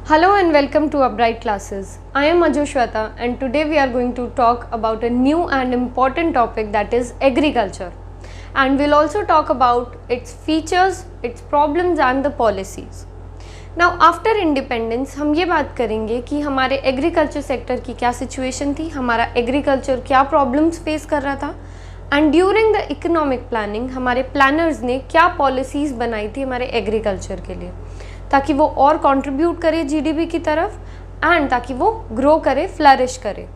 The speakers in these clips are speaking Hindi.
Hello and welcome to Upright Classes. I am Aju Shweta and today we are going to talk about a new and important topic, that is agriculture. And we'll also talk about its features, its problems and the policies. Now after independence हम ये बात करेंगे कि हमारे एग्रीकल्चर सेक्टर की क्या सिचुएशन थी, हमारा एग्रीकल्चर क्या प्रॉब्लम्स फेस कर रहा था and during the economic planning हमारे प्लानर्स ने क्या पॉलिसीज़ बनाई थी हमारे एग्रीकल्चर के लिए, ताकि वो और कंट्रीब्यूट करे जीडीपी की तरफ एंड ताकि वो ग्रो करे, फ्लरिश करे।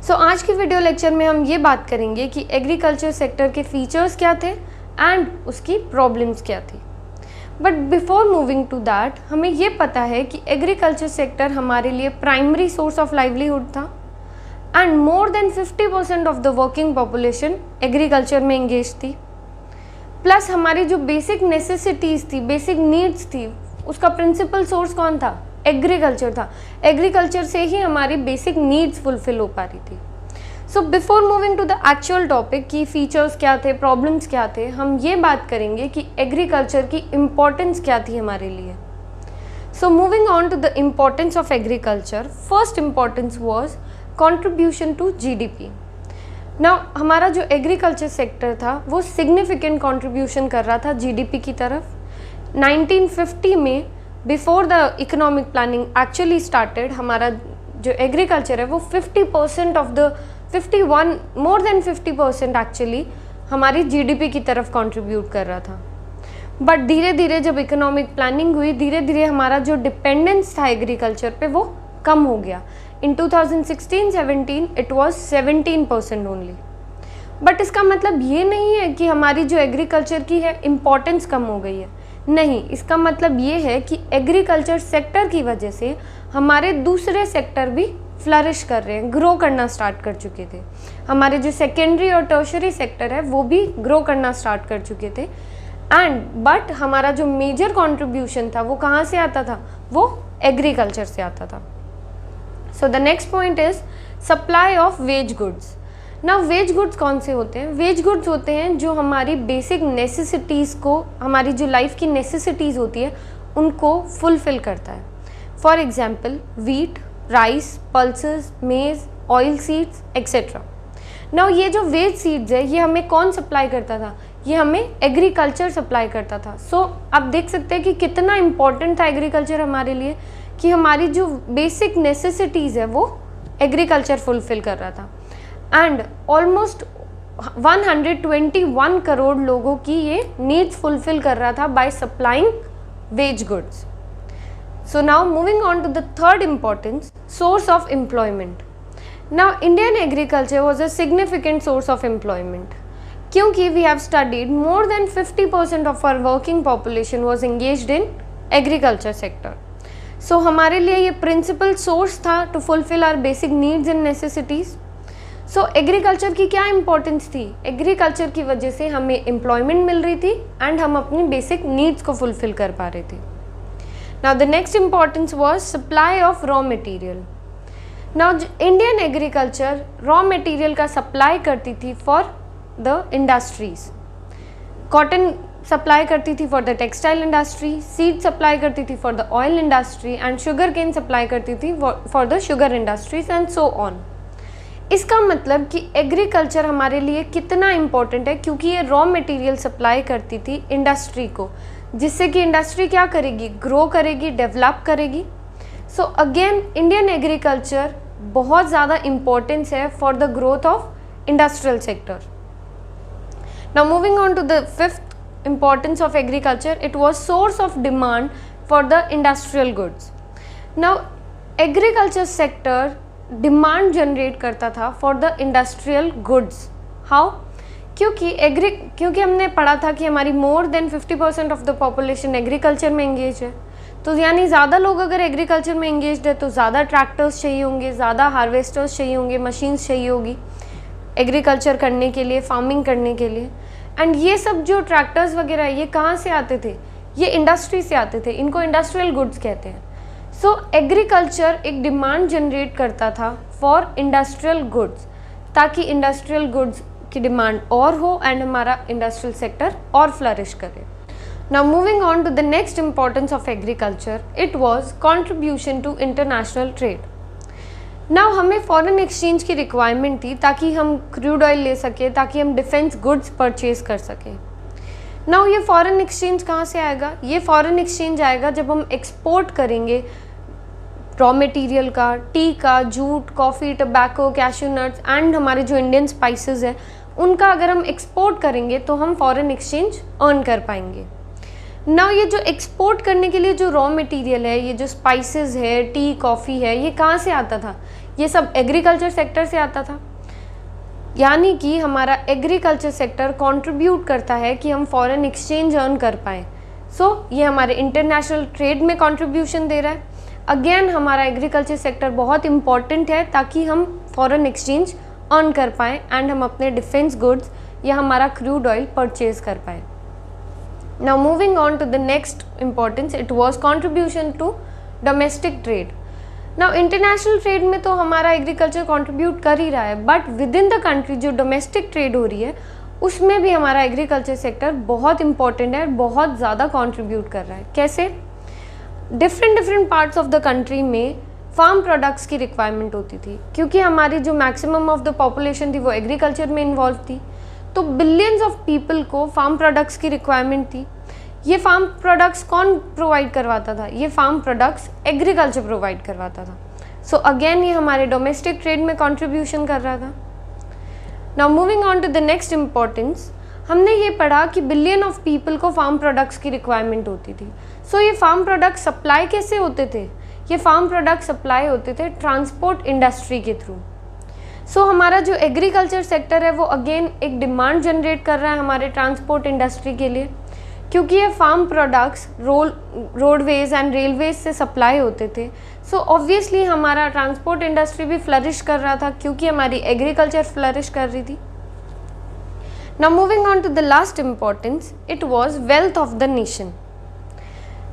सो आज की वीडियो लेक्चर में हम ये बात करेंगे कि एग्रीकल्चर सेक्टर के फीचर्स क्या थे एंड उसकी प्रॉब्लम्स क्या थी। But before moving to that हमें ये पता है कि एग्रीकल्चर सेक्टर हमारे लिए प्राइमरी सोर्स ऑफ लाइवलीहुड था and more than 50% of the working population agriculture में एंगेज थी। प्लस हमारी जो बेसिक नेसेसिटीज़ थी, बेसिक नीड्स थी, उसका प्रिंसिपल सोर्स कौन था? एग्रीकल्चर था। एग्रीकल्चर से ही हमारी बेसिक नीड्स फुलफिल हो पा रही थी। So before moving to the actual topic की फीचर्स क्या थे, प्रॉब्लम्स क्या थे, हम ये बात करेंगे कि एग्रीकल्चर की इम्पोर्टेंस क्या थी हमारे लिए। So moving on to the importance of agriculture, first importance was contribution to GDP. ना हमारा जो एग्रीकल्चर सेक्टर था वो सिग्निफिकेंट कंट्रीब्यूशन कर रहा था जीडीपी की तरफ। 1950 में before the economic planning actually started, हमारा जो एग्रीकल्चर है वो 50% of the 51 more than 50% actually हमारी जीडीपी की तरफ कंट्रीब्यूट कर रहा था। बट धीरे धीरे जब इकोनॉमिक प्लानिंग हुई, धीरे धीरे हमारा जो डिपेंडेंस था एग्रीकल्चर पे वो कम हो गया। In 2016-17 it was 17% only. But इसका मतलब ये नहीं है कि हमारी जो एग्रीकल्चर की है इम्पोर्टेंस कम हो गई है, नहीं। इसका मतलब ये है कि एग्रीकल्चर सेक्टर की वजह से हमारे दूसरे सेक्टर भी फ्लरिश कर रहे हैं, ग्रो करना स्टार्ट कर चुके थे। हमारे जो सेकेंडरी और टर्शरी सेक्टर है वो भी ग्रो करना स्टार्ट कर चुके थे एंड बट हमारा जो मेजर कॉन्ट्रीब्यूशन था वो कहाँ से आता था? वो एग्रीकल्चर से आता था। सो the next point is supply of ways goods. ना वेज गुड्स कौन से होते हैं? वेज गुड्स होते हैं जो हमारी बेसिक नेसेसिटीज़ को, हमारी जो लाइफ की नेसेसिटीज़ होती है उनको फुलफिल करता है। For example wheat, rice, pulses, मेज, ऑयल सीड्स एक्सेट्रा। ना ये जो वेज सीड्स है ये हमें कौन सप्लाई करता था? ये हमें एग्रीकल्चर सप्लाई करता था। सो आप देख सकते हैं कि कितना इम्पोर्टेंट था एग्रीकल्चर हमारे लिए, कि हमारी जो बेसिक नेसेसिटीज़ है वो एग्रीकल्चर फुलफिल कर रहा था एंड ऑलमोस्ट 121 करोड़ लोगों की ये नीड्स फुलफिल कर रहा था by supplying wage goods. So now moving on to the third importance, source of employment. Now Indian agriculture was a significant source of employment, क्योंकि we have studied more than 50% of our working population was engaged in agriculture sector. So हमारे लिए ये प्रिंसिपल सोर्स था to fulfil our basic needs and necessities. So agriculture की क्या इंपॉर्टेंस थी? एग्रीकल्चर की वजह से हमें एम्प्लॉयमेंट मिल रही थी एंड हम अपनी बेसिक नीड्स को फुलफिल कर पा रहे थे। Now the next importance was supply of raw material. Now Indian agriculture raw material का सप्लाई करती थी for the industries. Cotton supply करती थी for the textile industry, seed supply करती थी for the oil industry and sugarcane supply करती थी for the sugar industries and so on. इसका मतलब कि एग्रीकल्चर हमारे लिए कितना इम्पोर्टेंट है, क्योंकि ये रॉ मटेरियल सप्लाई करती थी इंडस्ट्री को, जिससे कि इंडस्ट्री क्या करेगी? ग्रो करेगी, डेवलप करेगी। सो अगेन इंडियन एग्रीकल्चर बहुत ज़्यादा इम्पोर्टेंस है for the growth of industrial sector. Now moving on to the fifth importance of agriculture, it was source of demand for the industrial goods. Now agriculture sector demand generate करता था for the industrial goods. How? क्योंकि हमने पढ़ा था कि हमारी more than 50% of the population agriculture में engage है, तो यानी ज़्यादा लोग अगर एग्रीकल्चर में engaged है तो ज़्यादा ट्रैक्टर्स चाहिए होंगे, ज़्यादा हार्वेस्टर्स चाहिए होंगे, मशीन्स चाहिए होगी एग्रीकल्चर करने के लिए, फार्मिंग करने के लिए। एंड ये सब जो ट्रैक्टर्स वगैरह ये कहाँ से आते थे? ये इंडस्ट्री से आते थे, इनको इंडस्ट्रियल गुड्स कहते हैं। सो एग्रीकल्चर एक डिमांड जनरेट करता था फॉर इंडस्ट्रियल गुड्स, ताकि इंडस्ट्रियल गुड्स की डिमांड और हो एंड हमारा इंडस्ट्रियल सेक्टर और फ्लरिश करे। Now moving on to the next importance of agriculture, it was contribution to international trade. Now हमें फॉरेन एक्सचेंज की रिक्वायरमेंट थी ताकि हम क्रूड ऑयल ले सके, ताकि हम डिफेंस गुड्स परचेज कर सकें. नाउ ये फॉरेन एक्सचेंज कहाँ से आएगा? ये फॉरेन एक्सचेंज आएगा जब हम एक्सपोर्ट करेंगे रॉ मटेरियल का, टी का, jute, coffee, tobacco, cashew nuts and हमारे जो इंडियन स्पाइसेस हैं उनका अगर हम एक्सपोर्ट करेंगे तो हम फॉरेन एक्सचेंज अर्न कर पाएंगे. नाउ ये जो एक्सपोर्ट करने के लिए जो रॉ मटेरियल है, ये जो स्पाइसेस है, टी, कॉफ़ी है, ये कहाँ से आता था? ये सब एग्रीकल्चर सेक्टर से आता था. यानी कि हमारा एग्रीकल्चर सेक्टर कंट्रीब्यूट करता है कि हम फॉरेन एक्सचेंज अर्न कर पाएँ. सो ये हमारे इंटरनेशनल ट्रेड में कंट्रीब्यूशन दे रहा है. अगेन हमारा एग्रीकल्चर सेक्टर बहुत इंपॉर्टेंट है ताकि हम फॉरेन एक्सचेंज अर्न कर पाएँ एंड हम अपने डिफेंस गुड्स या हमारा क्रूड ऑयल परचेज कर पाएँ. Now moving on to the next importance, it was contribution to domestic trade. Now international trade में तो हमारा एग्रीकल्चर कंट्रीब्यूट कर ही रहा है, but with in the country जो डोमेस्टिक ट्रेड हो रही है उसमें भी हमारा एग्रीकल्चर सेक्टर बहुत इंपॉर्टेंट है, बहुत ज़्यादा कंट्रीब्यूट कर रहा है. कैसे? Different parts of the country में फार्म प्रोडक्ट्स की रिक्वायरमेंट होती थी, क्योंकि हमारी जो मैक्सिमम ऑफ द पॉपुलेशन थी वो एग्रीकल्चर में इन्वॉल्व थी, तो बिलियंस ऑफ पीपल को फार्म प्रोडक्ट्स की रिक्वायरमेंट थी. ये फार्म प्रोडक्ट्स कौन प्रोवाइड करवाता था? ये फार्म प्रोडक्ट्स एग्रीकल्चर प्रोवाइड करवाता था. सो अगेन ये हमारे डोमेस्टिक ट्रेड में कंट्रीब्यूशन कर रहा था. Now moving on to the next importance, हमने ये पढ़ा कि बिलियन ऑफ पीपल को फार्म प्रोडक्ट्स की रिक्वायरमेंट होती थी. सो ये फार्म प्रोडक्ट्स सप्लाई कैसे होते थे? ये फार्म प्रोडक्ट सप्लाई होते थे ट्रांसपोर्ट इंडस्ट्री के थ्रू. सो हमारा जो एग्रीकल्चर सेक्टर है वो अगेन एक डिमांड जनरेट कर रहा है हमारे ट्रांसपोर्ट इंडस्ट्री के लिए, क्योंकि ये farm products roadways and railways से सप्लाई होते थे. सो ऑब्वियसली हमारा ट्रांसपोर्ट इंडस्ट्री भी फ्लरिश कर रहा था क्योंकि हमारी एग्रीकल्चर फ्लरिश कर रही थी. Now moving on to the last importance, it was wealth of the nation.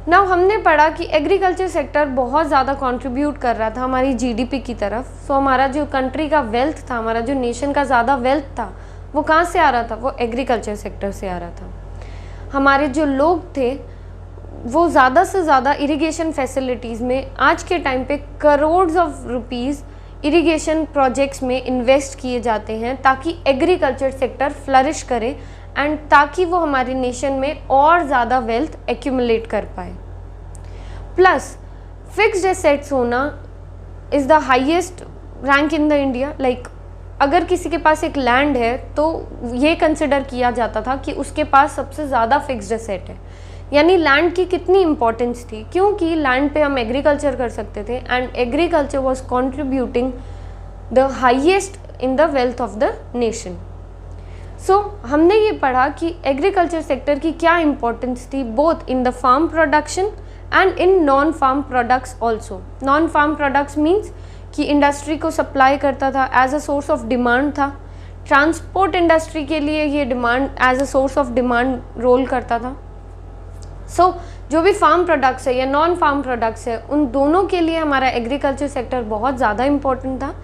Now हमने पढ़ा कि एग्रीकल्चर सेक्टर बहुत ज़्यादा कंट्रीब्यूट कर रहा था हमारी जीडीपी की तरफ. सो हमारा जो कंट्री का वेल्थ था, हमारा जो नेशन का ज़्यादा वेल्थ था, वो कहाँ से आ रहा था? वो एग्रीकल्चर सेक्टर से आ रहा था. हमारे जो लोग थे वो ज़्यादा से ज़्यादा इरिगेशन फैसिलिटीज़ में आज के टाइम पे crores of rupees irrigation projects में इन्वेस्ट किए जाते हैं ताकि एग्रीकल्चर सेक्टर फ्लरिश करे एंड ताकि वो हमारे नेशन में और ज़्यादा वेल्थ एक्यूमुलेट कर पाए. प्लस फिक्स्ड एसेट्स होना is the highest rank in the India. Like अगर किसी के पास एक लैंड है तो ये कंसिडर किया जाता था कि उसके पास सबसे ज़्यादा फिक्स्ड एसेट है. यानी लैंड की कितनी इंपॉर्टेंस थी, क्योंकि लैंड पे हम एग्रीकल्चर कर सकते थे and agriculture was contributing the highest in the wealth of the nation. So हमने ये पढ़ा कि एग्रीकल्चर सेक्टर की क्या इंपॉर्टेंस थी both in the farm production and in non farm products also. Non farm products means कि इंडस्ट्री को सप्लाई करता था, as a source of demand था. ट्रांसपोर्ट इंडस्ट्री के लिए ये demand as a source of demand role करता था. सो जो भी फार्म प्रोडक्ट्स है या नॉन फार्म प्रोडक्ट्स है, उन दोनों के लिए हमारा एग्रीकल्चर सेक्टर बहुत ज़्यादा इंपॉर्टेंट था.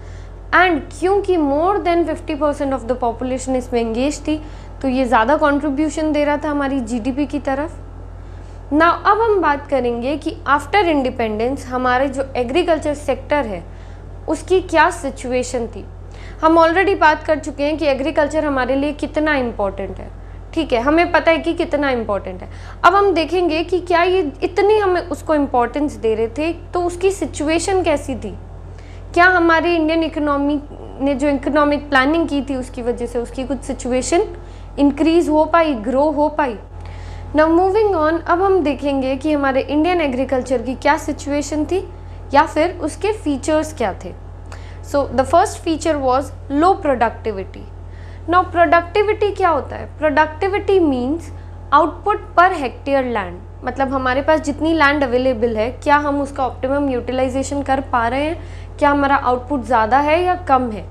एंड क्योंकि मोर देन 50% ऑफ द पॉपुलेशन इसमें एंगेज थी, तो ये ज़्यादा कंट्रीब्यूशन दे रहा था हमारी जीडीपी की तरफ. नाउ अब हम बात करेंगे कि आफ्टर इंडिपेंडेंस हमारे जो एग्रीकल्चर सेक्टर है उसकी क्या सिचुएशन थी. हम ऑलरेडी बात कर चुके हैं कि एग्रीकल्चर हमारे लिए कितना इम्पोर्टेंट है. ठीक है, हमें पता है कि कितना इम्पोर्टेंट है. अब हम देखेंगे कि क्या ये इतनी हमें उसको इम्पोर्टेंस दे रहे थे तो उसकी सिचुएशन कैसी थी. क्या हमारी इंडियन इकोनॉमी ने जो इकोनॉमिक प्लानिंग की थी उसकी वजह से उसकी कुछ सिचुएशन इंक्रीज हो पाई, ग्रो हो पाई. नाउ मूविंग ऑन, अब हम देखेंगे कि हमारे इंडियन एग्रीकल्चर की क्या सिचुएशन थी या फिर उसके फीचर्स क्या थे. So the first feature was low productivity. Now productivity क्या होता है? Productivity means output per hectare land. मतलब हमारे पास जितनी लैंड अवेलेबल है, क्या हम उसका ऑप्टिमम यूटिलाइजेशन कर पा रहे हैं, क्या हमारा आउटपुट ज़्यादा है या कम है.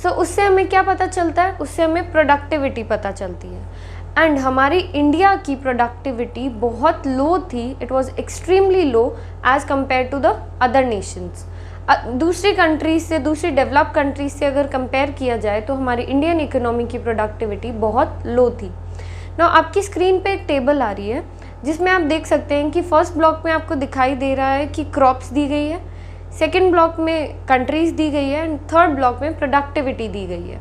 सो उससे हमें क्या पता चलता है? उससे हमें प्रोडक्टिविटी पता चलती है. एंड हमारी इंडिया की प्रोडक्टिविटी बहुत लो थी. It was extremely low as compare to the other nations. दूसरी कंट्रीज से, दूसरी डेवलप कंट्रीज से अगर कंपेयर किया जाए तो हमारी इंडियन इकोनॉमी की प्रोडक्टिविटी बहुत लो थी. नाउ आपकी स्क्रीन पे एक टेबल आ रही है जिसमें आप देख सकते हैं कि फर्स्ट ब्लॉक में आपको दिखाई दे रहा है कि क्रॉप्स दी गई है, सेकेंड ब्लॉक में कंट्रीज़ दी गई है एंड थर्ड ब्लॉक में प्रोडक्टिविटी दी गई है।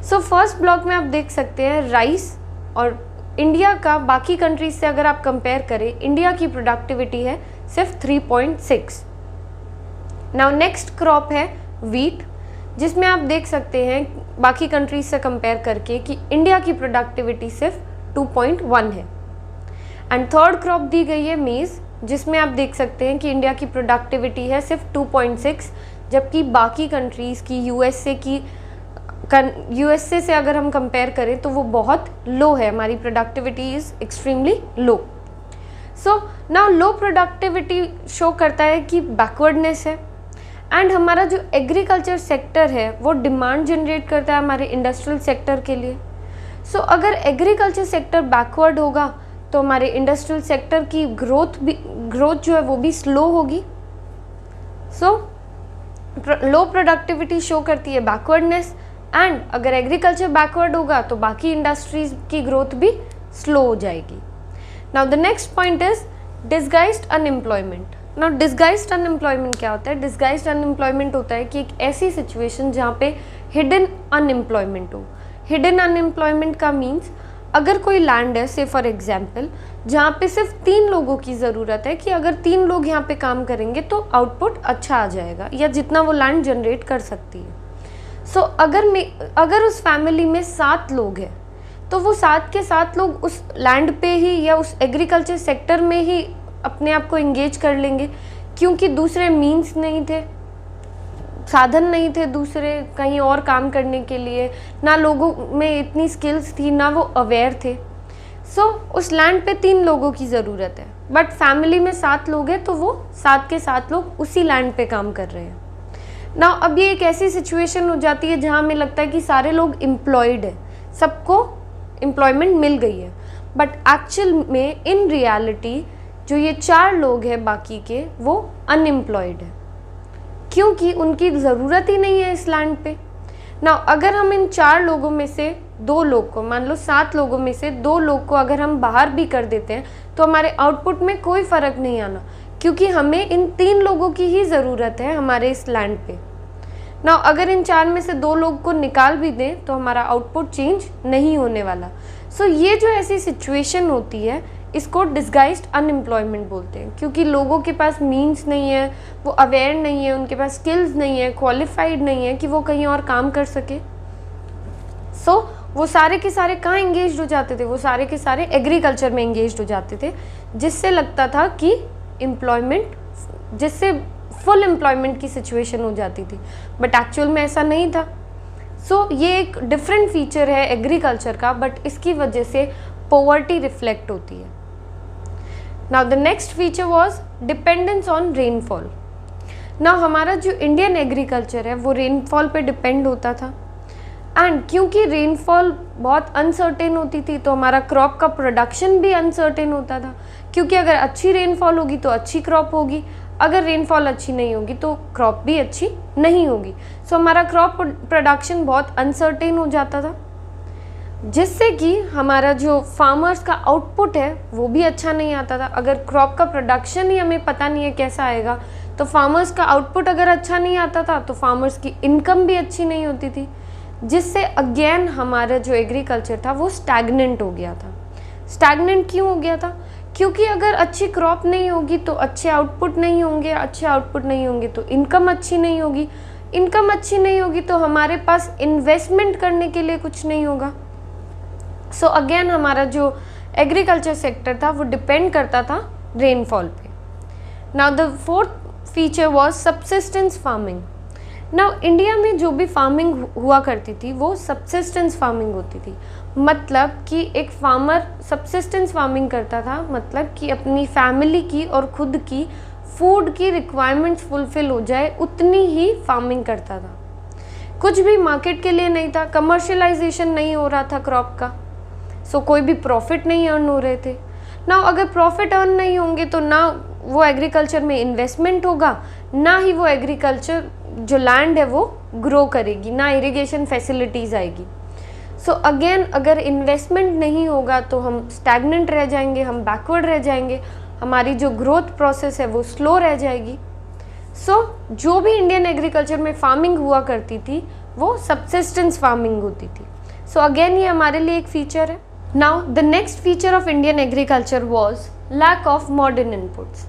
सो फर्स्ट ब्लॉक में आप देख सकते हैं राइस, और इंडिया का बाकी कंट्रीज से अगर आप कंपेयर करें, इंडिया की प्रोडक्टिविटी है सिर्फ 3.6। नाउ नेक्स्ट क्रॉप है वीट, जिसमें आप देख सकते हैं बाकी कंट्रीज से कंपेयर करके कि इंडिया की प्रोडक्टिविटी सिर्फ 2.1 है। एंड थर्ड क्रॉप दी गई है मेज़, जिसमें आप देख सकते हैं कि इंडिया की प्रोडक्टिविटी है सिर्फ 2.6, जबकि बाकी कंट्रीज़ की यूएसए से अगर हम कंपेयर करें तो वो बहुत लो है, हमारी productivity is extremely low. So now low productivity show करता है कि बैकवर्डनेस है, एंड हमारा जो एग्रीकल्चर सेक्टर है वो डिमांड जनरेट करता है हमारे इंडस्ट्रियल सेक्टर के लिए। सो अगर एग्रीकल्चर सेक्टर बैकवर्ड होगा तो हमारे इंडस्ट्रियल सेक्टर की ग्रोथ जो है वो भी स्लो होगी। सो लो प्रोडक्टिविटी शो करती है बैकवर्डनेस, एंड अगर एग्रीकल्चर बैकवर्ड होगा तो बाकी इंडस्ट्रीज की ग्रोथ भी स्लो हो जाएगी। Now the next point is disguised unemployment. Now disguised unemployment क्या होता है? डिसगाइज्ड अनएम्प्लॉयमेंट होता है कि एक ऐसी सिचुएशन जहाँ पे हिडन अनएम्प्लॉयमेंट हो। हिडन अनएम्प्लॉयमेंट का मीन्स अगर कोई लैंड है, से फॉर एग्जाम्पल, जहाँ पे सिर्फ 3 लोगों की ज़रूरत है कि अगर 3 लोग यहाँ पे काम करेंगे तो आउटपुट अच्छा आ जाएगा, या जितना वो लैंड जनरेट कर सकती है। सो अगर उस फैमिली में 7 लोग हैं तो वो 7 के 7 लोग उस लैंड पे ही या उस एग्रीकल्चर सेक्टर में ही अपने आप को इंगेज कर लेंगे, क्योंकि दूसरे मीन्स नहीं थे, साधन नहीं थे दूसरे कहीं और काम करने के लिए, ना लोगों में इतनी स्किल्स थी, ना वो अवेयर थे। सो उस लैंड पे 3 लोगों की ज़रूरत है, बट फैमिली में 7 लोग हैं तो वो 7 के 7 लोग उसी लैंड पे काम कर रहे हैं। ना अब ये एक ऐसी सिचुएशन हो जाती है जहाँ हमें लगता है कि सारे लोग एम्प्लॉयड है, सबको एम्प्लॉयमेंट मिल गई है, बट एक्चुअल में इन रियलिटी जो ये 4 लोग हैं बाकी के वो अनएम्प्लॉयड है, क्योंकि उनकी ज़रूरत ही नहीं है इस लैंड पे। ना अगर हम इन 4 लोगों में से 2 लोग को, मान लो 7 लोगों में से 2 लोग को अगर हम बाहर भी कर देते हैं तो हमारे आउटपुट में कोई फ़र्क नहीं आना, क्योंकि हमें इन 3 लोगों की ही ज़रूरत है हमारे इस लैंड पे। ना अगर इन 4 में से 2 लोग को निकाल भी दें तो हमारा आउटपुट चेंज नहीं होने वाला। सो ये जो ऐसी सिचुएशन होती है इसको डिसगाइज्ड अनएम्प्लॉयमेंट बोलते हैं, क्योंकि लोगों के पास मीन्स नहीं है, वो अवेयर नहीं है, उनके पास स्किल्स नहीं है, क्वालिफाइड नहीं है कि वो कहीं और काम कर सके। सो वो सारे के सारे कहाँ इंगेज्ड हो जाते थे? वो सारे के सारे एग्रीकल्चर में इंगेज्ड हो जाते थे, जिससे लगता था कि एम्प्लॉयमेंट, जिससे फुल एम्प्लॉयमेंट की सिचुएशन हो जाती थी, बट एक्चुअल में ऐसा नहीं था। सो ये एक डिफरेंट फीचर है एग्रीकल्चर का, बट इसकी वजह से पॉवर्टी रिफ्लेक्ट होती है। Now the next feature was dependence on rainfall. Now हमारा जो इंडियन एग्रीकल्चर है वो रेनफॉल पे डिपेंड होता था, एंड क्योंकि रेनफॉल बहुत अनसर्टेन होती थी तो हमारा क्रॉप का प्रोडक्शन भी अनसर्टेन होता था, क्योंकि अगर अच्छी रेनफॉल होगी तो अच्छी क्रॉप होगी, अगर रेनफॉल अच्छी नहीं होगी तो क्रॉप भी अच्छी नहीं होगी। सो हमारा क्रॉप प्रोडक्शन बहुत अनसर्टेन हो जाता था, जिससे कि हमारा जो फार्मर्स का आउटपुट है वो भी अच्छा नहीं आता था। अगर क्रॉप का प्रोडक्शन ही हमें पता नहीं है कैसा आएगा तो फार्मर्स का आउटपुट अगर अच्छा नहीं आता था तो फार्मर्स की इनकम भी अच्छी नहीं होती थी, जिससे अगेन हमारा जो एग्रीकल्चर था वो स्टैग्नेंट हो गया था। स्टैग्नेंट क्यों हो गया था? क्योंकि अगर अच्छी क्रॉप नहीं होगी तो अच्छे आउटपुट नहीं होंगे, अच्छे आउटपुट नहीं होंगे तो इनकम अच्छी नहीं होगी, इनकम अच्छी नहीं होगी तो हमारे पास इन्वेस्टमेंट करने के लिए कुछ नहीं होगा। सो अगेन हमारा जो एग्रीकल्चर सेक्टर था वो डिपेंड करता था रेनफॉल पे। Now the fourth feature was subsistence farming. Now India में जो भी फार्मिंग हुआ करती थी वो सब्सिस्टेंस फार्मिंग होती थी, मतलब कि एक फार्मर सब्सिस्टेंस फार्मिंग करता था, मतलब कि अपनी फैमिली की और खुद की फूड की रिक्वायरमेंट्स फुलफिल हो जाए उतनी ही फार्मिंग करता था। कुछ भी मार्केट के लिए नहीं था, कमर्शियलाइजेशन नहीं हो रहा था क्रॉप का, सो कोई भी प्रॉफिट नहीं अर्न हो रहे थे। ना अगर प्रॉफिट अर्न नहीं होंगे तो ना वो एग्रीकल्चर में इन्वेस्टमेंट होगा, ना ही वो एग्रीकल्चर जो लैंड है वो ग्रो करेगी, ना इरिगेशन फैसिलिटीज़ आएगी। सो अगेन अगर इन्वेस्टमेंट नहीं होगा तो हम स्टैग्नेंट रह जाएंगे, हम बैकवर्ड रह जाएंगे, हमारी जो ग्रोथ प्रोसेस है वो स्लो रह जाएगी। जो भी इंडियन एग्रीकल्चर में फार्मिंग हुआ करती थी वो सबसिस्टेंस फार्मिंग होती थी। अगेन ये हमारे लिए एक फीचर है। Now the next feature of Indian agriculture was lack of modern inputs.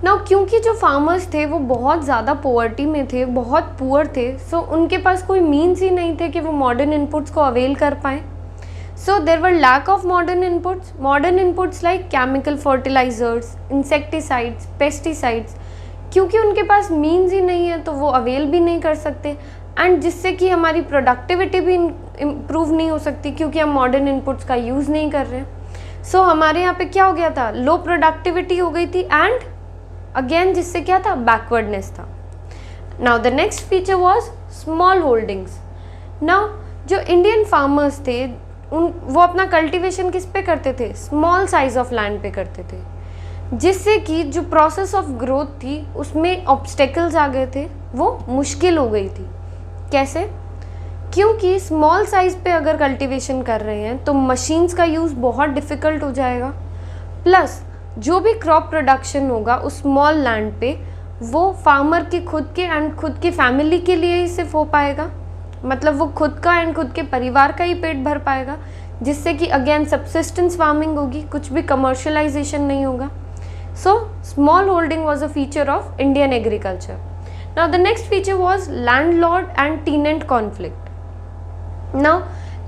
Now क्योंकि जो फार्मर्स थे वो बहुत ज़्यादा पोवर्टी में थे, बहुत पुअर थे, उनके पास कोई मीन्स ही नहीं थे कि वो मॉडर्न इनपुट्स को अवेल कर पाएँ। There were lack of modern inputs like chemical fertilisers, insecticides, pesticides. क्योंकि उनके पास मीन्स ही नहीं है तो वो अवेल भी नहीं कर सकते, एंड जिससे कि हमारी प्रोडक्टिविटी भी इम्प्रूव नहीं हो सकती क्योंकि हम मॉडर्न इनपुट्स का यूज़ नहीं कर रहे हैं। हमारे यहाँ पे क्या हो गया था, लो प्रोडक्टिविटी हो गई थी, एंड अगेन जिससे क्या था, बैकवर्डनेस था। Now the next feature was small holdings. Now जो इंडियन फार्मर्स थे वो अपना कल्टीवेशन किस पे करते थे, स्मॉल साइज ऑफ लैंड पे करते थे, जिससे कि जो प्रोसेस ऑफ ग्रोथ थी उसमें ऑब्स्टेकल्स आ गए थे, वो मुश्किल हो गई थी। कैसे? क्योंकि स्मॉल साइज पे अगर कल्टीवेशन कर रहे हैं तो मशीन्स का यूज़ बहुत डिफ़िकल्ट हो जाएगा, प्लस जो भी क्रॉप प्रोडक्शन होगा उस स्मॉल लैंड पे वो फार्मर के खुद के एंड खुद की फैमिली के लिए ही सिर्फ हो पाएगा, मतलब वो खुद का एंड खुद के परिवार का ही पेट भर पाएगा, जिससे कि अगेन सबसिस्टेंस फार्मिंग होगी, कुछ भी कमर्शियलाइजेशन नहीं होगा। Small holding was a feature of Indian agriculture. Now the next feature was landlord and tenant conflict. Now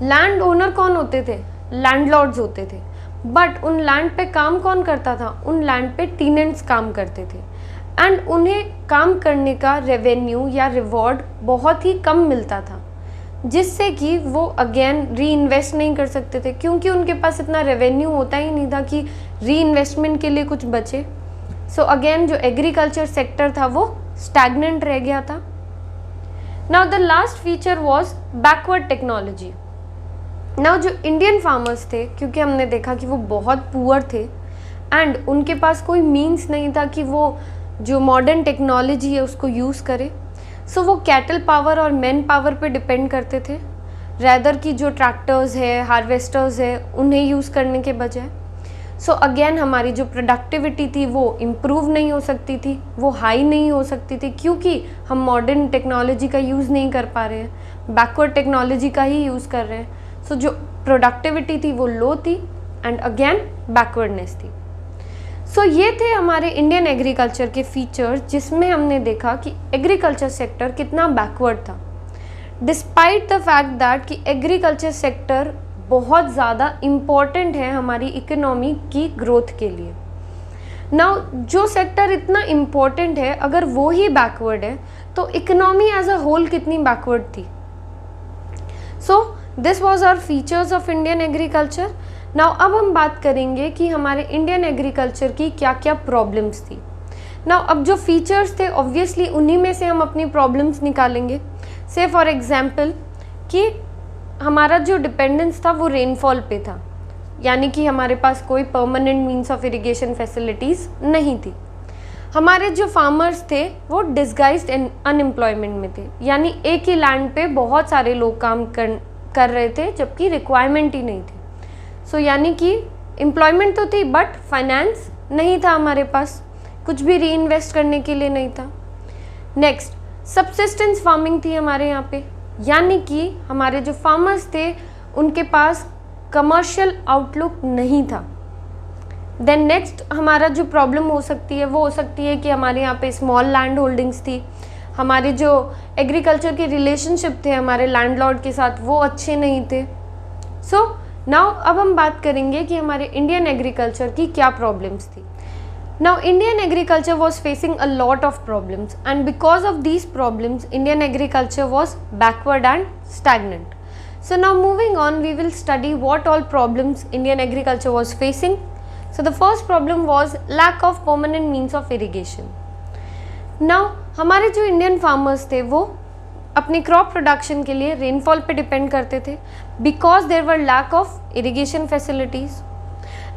land owner कौन होते थे, लैंडलॉर्ड्स होते थे, बट उन लैंड पे काम कौन करता था, उन लैंड पे टेनेंट्स काम करते थे, एंड उन्हें काम करने का रेवेन्यू या रिवॉर्ड बहुत ही कम मिलता था, जिससे कि वो अगेन री इन्वेस्ट नहीं कर सकते थे क्योंकि उनके पास इतना रेवेन्यू होता ही नहीं था कि री इन्वेस्टमेंट के लिए कुछ बचे। अगेन जो एग्रीकल्चर सेक्टर था वो स्टैग्नेंट रह गया था। Now the last feature was backward technology. Now जो इंडियन फार्मर्स थे, क्योंकि हमने देखा कि वो बहुत पुअर थे एंड उनके पास कोई मीन्स नहीं था कि वो जो मॉडर्न टेक्नोलॉजी है उसको यूज़ करे, वो कैटल पावर और मैन पावर पे डिपेंड करते थे, रैदर कि जो ट्रैक्टर्स है, हार्वेस्टर्स है, उन्हें यूज़ करने के बजाय। अगेन हमारी जो प्रोडक्टिविटी थी वो इम्प्रूव नहीं हो सकती थी, वो हाई नहीं हो सकती थी क्योंकि हम मॉडर्न टेक्नोलॉजी का यूज़ नहीं कर पा रहे हैं, बैकवर्ड टेक्नोलॉजी का ही यूज़ कर रहे हैं। जो प्रोडक्टिविटी थी वो लो थी एंड अगेन बैकवर्डनेस थी। ये थे हमारे इंडियन एग्रीकल्चर के फीचर्स, जिसमें हमने देखा कि एग्रीकल्चर सेक्टर कितना बैकवर्ड था, डिस्पाइट द फैक्ट दैट कि एग्रीकल्चर सेक्टर बहुत ज़्यादा इम्पॉर्टेंट है हमारी इकोनॉमी की ग्रोथ के लिए। नाउ जो सेक्टर इतना इम्पॉर्टेंट है, अगर वो ही बैकवर्ड है तो इकोनॉमी एज अ होल कितनी बैकवर्ड थी। This was our features of Indian agriculture. Now अब हम बात करेंगे कि हमारे इंडियन एग्रीकल्चर की क्या क्या प्रॉब्लम्स थी। नाउ अब जो फीचर्स थे ऑब्वियसली उन्हीं में से हम अपनी प्रॉब्लम्स निकालेंगे। से फॉर एग्जांपल कि हमारा जो डिपेंडेंस था वो रेनफॉल पे था, यानी कि हमारे पास कोई permanent means of irrigation facilities नहीं थी। हमारे जो फार्मर्स थे वो डिस्गाइज्ड अनएम्प्लॉयमेंट में थे, यानी एक ही लैंड पे बहुत सारे लोग काम कर रहे थे जबकि रिक्वायरमेंट ही नहीं थी। यानी कि एम्प्लॉयमेंट तो थी बट फाइनेंस नहीं था हमारे पास, कुछ भी री इन्वेस्ट करने के लिए नहीं था। नेक्स्ट सबसिस्टेंस फार्मिंग थी हमारे यहाँ पे, यानी कि हमारे जो फार्मर्स थे उनके पास कमर्शियल आउटलुक नहीं था। देन नेक्स्ट हमारा जो प्रॉब्लम हो सकती है वो हो सकती है कि हमारे यहाँ पे स्मॉल लैंड होल्डिंग्स थी, हमारे जो एग्रीकल्चर के रिलेशनशिप थे हमारे लैंडलॉर्ड के साथ वो अच्छे नहीं थे। नाउ अब हम बात करेंगे कि हमारे इंडियन एग्रीकल्चर की क्या प्रॉब्लम्स थी। Now Indian agriculture was facing a lot of problems, and because of these problems Indian agriculture was backward and stagnant. So now moving on, we will study what all problems Indian agriculture was facing. So the first problem was lack of permanent means of irrigation. Now हमारे जो इंडियन फार्मर्स थे वो अपनी क्रॉप प्रोडक्शन के लिए रेनफॉल पे डिपेंड करते थे, because there were lack of irrigation facilities.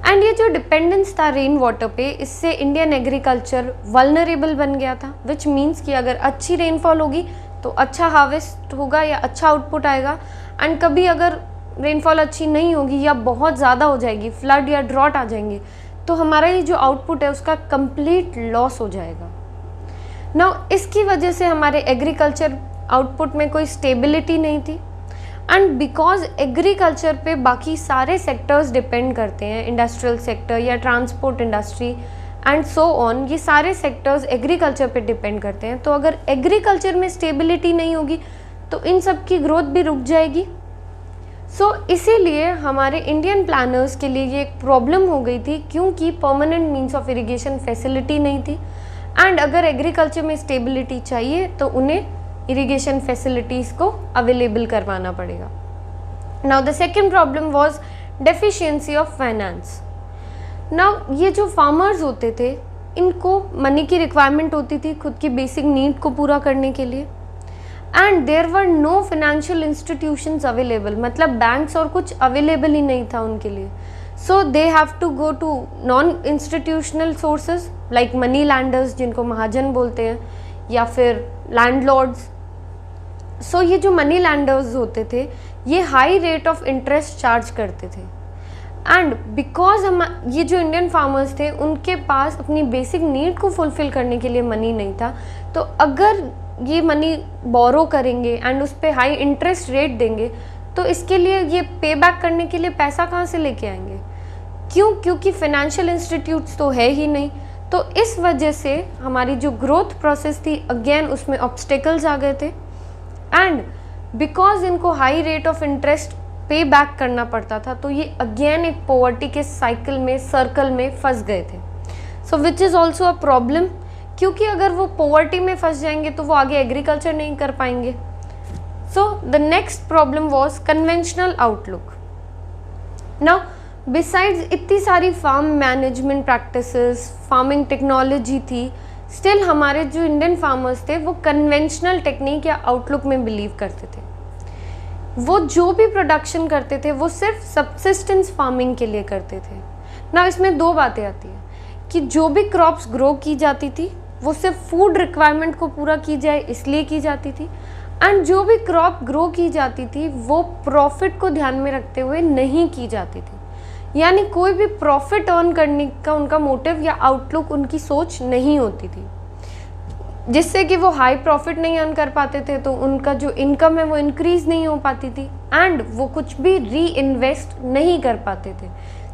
And ये जो डिपेंडेंस था रेन वाटर पे, इससे इंडियन एग्रीकल्चर वल्नरेबल बन गया था, विच मीन्स कि अगर अच्छी रेनफॉल होगी तो अच्छा हार्वेस्ट होगा या अच्छा आउटपुट आएगा, एंड कभी अगर रेनफॉल अच्छी नहीं होगी या बहुत ज़्यादा हो जाएगी, फ्लड या ड्रॉट आ जाएंगे, तो हमारा ये जो आउटपुट है उसका कंप्लीट लॉस हो जाएगा। नाउ इसकी वजह से हमारे एग्रीकल्चर आउटपुट में कोई स्टेबिलिटी नहीं थी, एंड बिकॉज एग्रीकल्चर पे बाकी सारे सेक्टर्स डिपेंड करते हैं, इंडस्ट्रियल सेक्टर या transport industry and so on, ये सारे सेक्टर्स एग्रीकल्चर पे डिपेंड करते हैं। तो अगर एग्रीकल्चर में स्टेबिलिटी नहीं होगी तो इन सब की ग्रोथ भी रुक जाएगी। इसीलिए हमारे इंडियन प्लानर्स के लिए ये एक प्रॉब्लम हो गई थी, क्योंकि permanent means of irrigation facility नहीं थी, एंड अगर एग्रीकल्चर में स्टेबिलिटी चाहिए तो उन्हें इरिगेशन फैसिलिटीज़ को अवेलेबल करवाना पड़ेगा। Now the second problem was deficiency of finance. Now ये जो फार्मर्स होते थे, इनको मनी की रिक्वायरमेंट होती थी खुद की बेसिक नीड को पूरा करने के लिए, and there were no financial institutions available, मतलब बैंक्स और कुछ अवेलेबल ही नहीं था उनके लिए। So they have to go to non institutional sources like money lenders, जिनको महाजन बोलते हैं, या फिर लैंडलॉर्ड्स। सो ये जो मनी लैंडर्स होते थे ये high rate of interest charge करते थे, एंड बिकॉज हम ये जो इंडियन फार्मर्स थे उनके पास अपनी बेसिक नीड को फुलफिल करने के लिए मनी नहीं था, तो अगर ये मनी बोरो करेंगे एंड उस पर हाई इंटरेस्ट रेट देंगे तो इसके लिए ये पे बैक करने के लिए पैसा कहाँ से लेके आएंगे? क्योंकि फाइनेंशियल इंस्टीट्यूट्स तो है ही नहीं। तो इस वजह से हमारी जो ग्रोथ प्रोसेस थी अगेन उसमें ऑब्स्टेकल्स आ गए थे, एंड बिकॉज इनको हाई रेट ऑफ इंटरेस्ट पे बैक करना पड़ता था तो ये अगेन एक पॉवर्टी के साइकिल में, सर्कल में फंस गए थे। So which is also a problem, क्योंकि अगर वो पॉवर्टी में फंस जाएंगे तो वो आगे एग्रीकल्चर नहीं कर पाएंगे। So the next problem was conventional outlook. Now besides इतनी सारी farm management practices, farming technology थी, स्टिल हमारे जो इंडियन फार्मर्स थे वो कन्वेंशनल टेक्निक या आउटलुक में बिलीव करते थे। वो जो भी प्रोडक्शन करते थे वो सिर्फ सब्सिस्टेंस फार्मिंग के लिए करते थे ना। इसमें दो बातें आती हैं कि जो भी क्रॉप्स ग्रो की जाती थी वो सिर्फ फूड रिक्वायरमेंट को पूरा की जाए इसलिए की जाती थी, एंड जो भी क्रॉप ग्रो की जाती थी वो प्रॉफिट को ध्यान में रखते हुए नहीं की जाती थी, यानी कोई भी प्रॉफिट अर्न करने का उनका मोटिव या आउटलुक, उनकी सोच नहीं होती थी, जिससे कि वो हाई प्रॉफिट नहीं अर्न कर पाते थे तो उनका जो इनकम है वो इंक्रीज नहीं हो पाती थी, एंड वो कुछ भी री इन्वेस्ट नहीं कर पाते थे,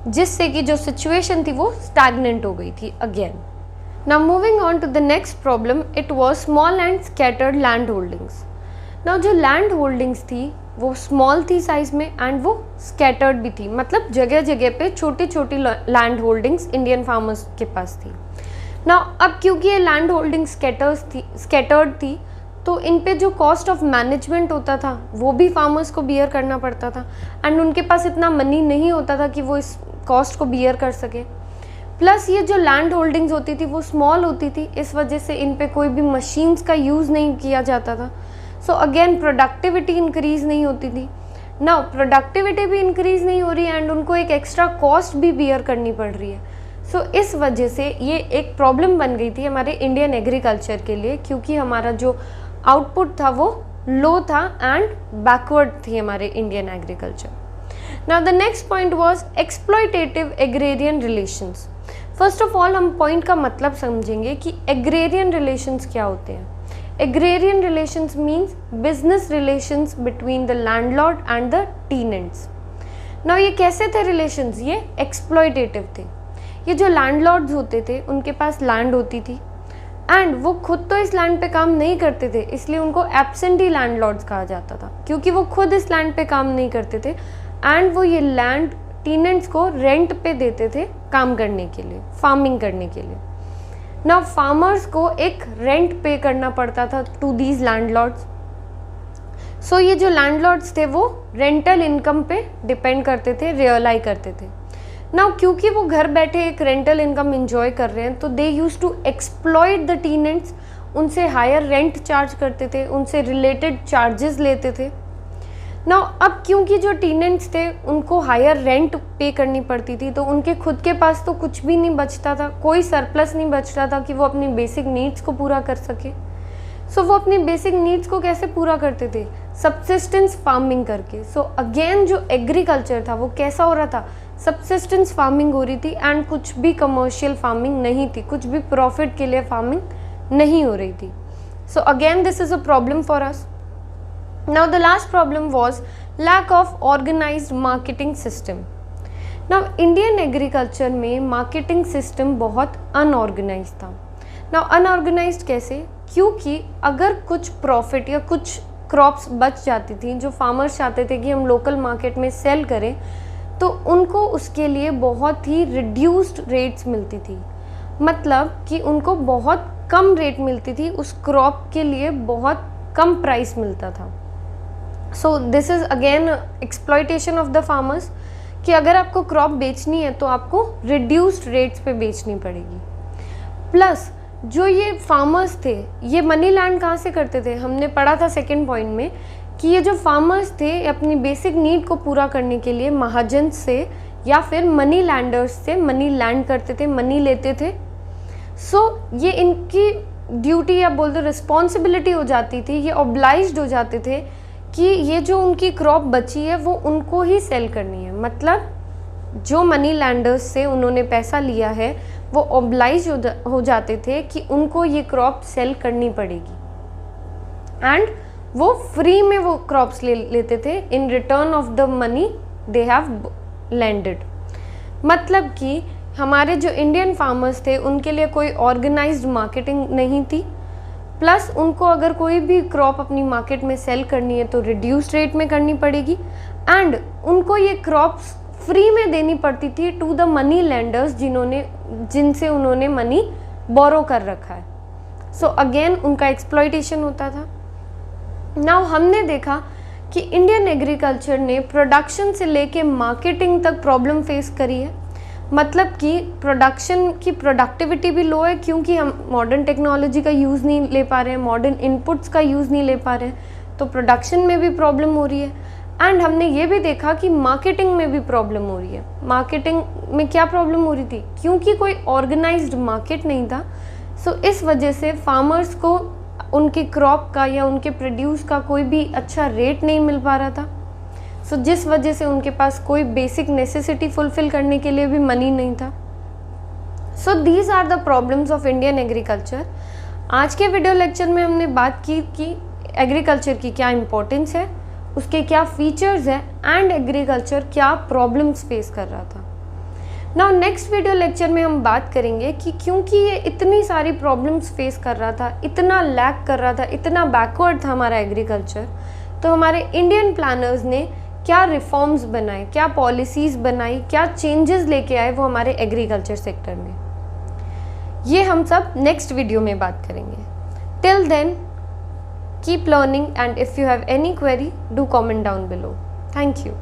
जिससे कि जो सिचुएशन थी वो स्टैग्नेंट हो गई थी again. Now moving on to the next problem, it was small and scattered land holdings. Now जो लैंड होल्डिंग्स थी वो स्मॉल थी साइज में एंड वो स्कैटर्ड भी थी, मतलब जगह जगह पे छोटी छोटी लैंड होल्डिंग्स इंडियन फार्मर्स के पास थी। ना अब क्योंकि ये लैंड होल्डिंग स्कैटर्ड थी तो इन पे जो कॉस्ट ऑफ मैनेजमेंट होता था वो भी फार्मर्स को बियर करना पड़ता था, एंड उनके पास इतना मनी नहीं होता था कि वो इस कॉस्ट को बियर कर सके। प्लस ये जो लैंड होल्डिंग्स होती थी वो स्मॉल होती थी, इस वजह से इन पे कोई भी मशीन्स का यूज़ नहीं किया जाता था। सो अगेन प्रोडक्टिविटी इंक्रीज नहीं होती थी। नाउ प्रोडक्टिविटी भी इंक्रीज नहीं हो रही एंड उनको एक एक्स्ट्रा कॉस्ट भी बियर करनी पड़ रही है। सो इस वजह से ये एक प्रॉब्लम बन गई थी हमारे इंडियन एग्रीकल्चर के लिए, क्योंकि हमारा जो आउटपुट था वो लो था एंड बैकवर्ड थी हमारे Indian agriculture. Now the next point was exploitative agrarian relations. First of all हम पॉइंट का मतलब समझेंगे कि एग्रेरियन रिलेशंस क्या होते हैं। Agrarian relations means business relations between the landlord and the tenants. Now ये कैसे थे रिलेशंस? ये एक्सप्लॉयटेटिव थे। ये जो लैंडलॉर्ड्स होते थे उनके पास लैंड होती थी एंड वो खुद तो इस लैंड पे काम नहीं करते थे, इसलिए उनको एब्सेंटी लैंडलॉर्ड्स कहा जाता था, क्योंकि वो खुद इस लैंड पे काम नहीं करते थे एंड वो ये लैंड टीनेंट्स को रेंट पे देते थे काम करने के लिए, फार्मिंग करने के लिए। नाउ फार्मर्स को एक रेंट पे करना पड़ता था टू दीज लैंडलॉर्ड्स। सो ये जो लैंडलॉर्ड्स थे वो रेंटल इनकम पे डिपेंड करते थे, रियलाई करते थे। नाउ क्योंकि वो घर बैठे एक रेंटल इनकम एंजॉय कर रहे हैं तो they use to exploit the tenants, उनसे हायर रेंट चार्ज करते थे, उनसे रिलेटेड चार्जेस लेते थे। नाउ अब क्योंकि जो टीनेंट्स थे उनको हायर रेंट पे करनी पड़ती थी तो उनके खुद के पास तो कुछ भी नहीं बचता था, कोई सरप्लस नहीं बचता था कि वो अपनी बेसिक नीड्स को पूरा कर सके। सो वो अपनी बेसिक नीड्स को कैसे पूरा करते थे? सबसिस्टेंस फार्मिंग करके। सो अगेन जो एग्रीकल्चर था वो कैसा हो रहा था, सबसिस्टेंस फार्मिंग हो रही थी एंड कुछ भी कमर्शियल फार्मिंग नहीं थी, कुछ भी प्रॉफिट के लिए फार्मिंग नहीं हो रही थी। So again this is a problem for us. Now the last problem was lack of organized marketing system. Now Indian agriculture में मार्केटिंग सिस्टम बहुत अनऑर्गेनाइज था। नाउ अनऑर्गेनाइज्ड कैसे, क्योंकि अगर कुछ प्रॉफिट या कुछ क्रॉप्स बच जाती थी जो फार्मर्स चाहते थे कि हम लोकल मार्केट में सेल करें, तो उनको उसके लिए बहुत ही रिड्यूस्ड रेट्स मिलती थी। मतलब कि उनको बहुत कम रेट मिलती थी, उस क्रॉप के लिए बहुत कम प्राइस मिलता था। So this is again exploitation of the farmers कि अगर आपको क्रॉप बेचनी है तो आपको रिड्यूस्ड रेट्स पे बेचनी पड़ेगी। प्लस जो ये फार्मर्स थे ये मनी लैंड कहाँ से करते थे, हमने पढ़ा था सेकेंड पॉइंट में कि ये जो फार्मर्स थे अपनी बेसिक नीड को पूरा करने के लिए महाजन से या फिर मनी लैंडर्स से मनी लैंड करते थे, मनी लेते थे। सो ये इनकी ड्यूटी या बोल दो रिस्पॉन्सिबिलिटी हो जाती थी, ये ऑब्लाइज्ड हो जाते थे कि ये जो उनकी क्रॉप बची है वो उनको ही सेल करनी है। मतलब जो मनी लैंडर्स से उन्होंने पैसा लिया है वो ऑब्लाइज हो जाते थे कि उनको ये क्रॉप सेल करनी पड़ेगी एंड वो फ्री में वो क्रॉप्स लेते थे in return of the money they have landed. मतलब कि हमारे जो इंडियन फार्मर्स थे उनके लिए कोई ऑर्गेनाइज्ड मार्केटिंग नहीं थी, प्लस उनको अगर कोई भी क्रॉप अपनी मार्केट में सेल करनी है तो रिड्यूस्ड रेट में करनी पड़ेगी एंड उनको ये क्रॉप्स फ्री में देनी पड़ती थी टू द मनी लैंडर्स जिनसे उन्होंने मनी बोरो कर रखा है। सो अगेन उनका एक्सप्लॉयटेशन होता था। नाउ हमने देखा कि इंडियन एग्रीकल्चर ने प्रोडक्शन से लेके मार्केटिंग तक प्रॉब्लम फेस करी है। मतलब कि प्रोडक्शन की प्रोडक्टिविटी भी लो है क्योंकि हम मॉडर्न टेक्नोलॉजी का यूज़ नहीं ले पा रहे हैं, मॉडर्न इनपुट्स का यूज़ नहीं ले पा रहे हैं, तो प्रोडक्शन में भी प्रॉब्लम हो रही है। एंड हमने ये भी देखा कि मार्केटिंग में भी प्रॉब्लम हो रही है। मार्केटिंग में क्या प्रॉब्लम हो रही थी, क्योंकि कोई ऑर्गेनाइज्ड मार्केट नहीं था। सो इस वजह से फार्मर्स को उनके क्रॉप का या उनके प्रोड्यूस का कोई भी अच्छा रेट नहीं मिल पा रहा था। सो जिस वजह से उनके पास कोई बेसिक नेसेसिटी फुलफिल करने के लिए भी मनी नहीं था। So these are the problems of Indian agriculture. आज के वीडियो लेक्चर में हमने बात की कि एग्रीकल्चर की क्या इम्पोर्टेंस है, उसके क्या फीचर्स है एंड एग्रीकल्चर क्या प्रॉब्लम्स फेस कर रहा था। नाउ नेक्स्ट वीडियो लेक्चर में हम बात करेंगे कि क्योंकि ये इतनी सारी प्रॉब्लम्स फेस कर रहा था, इतना लैक कर रहा था, इतना बैकवर्ड था हमारा एग्रीकल्चर, तो हमारे इंडियन प्लानर्स ने क्या रिफॉर्म्स बनाए, क्या पॉलिसीज़ बनाई, क्या चेंजेस लेके आए वो हमारे एग्रीकल्चर सेक्टर में। ये हम सब नेक्स्ट वीडियो में बात करेंगे। Till then keep learning and if you have any query do comment down below. Thank you.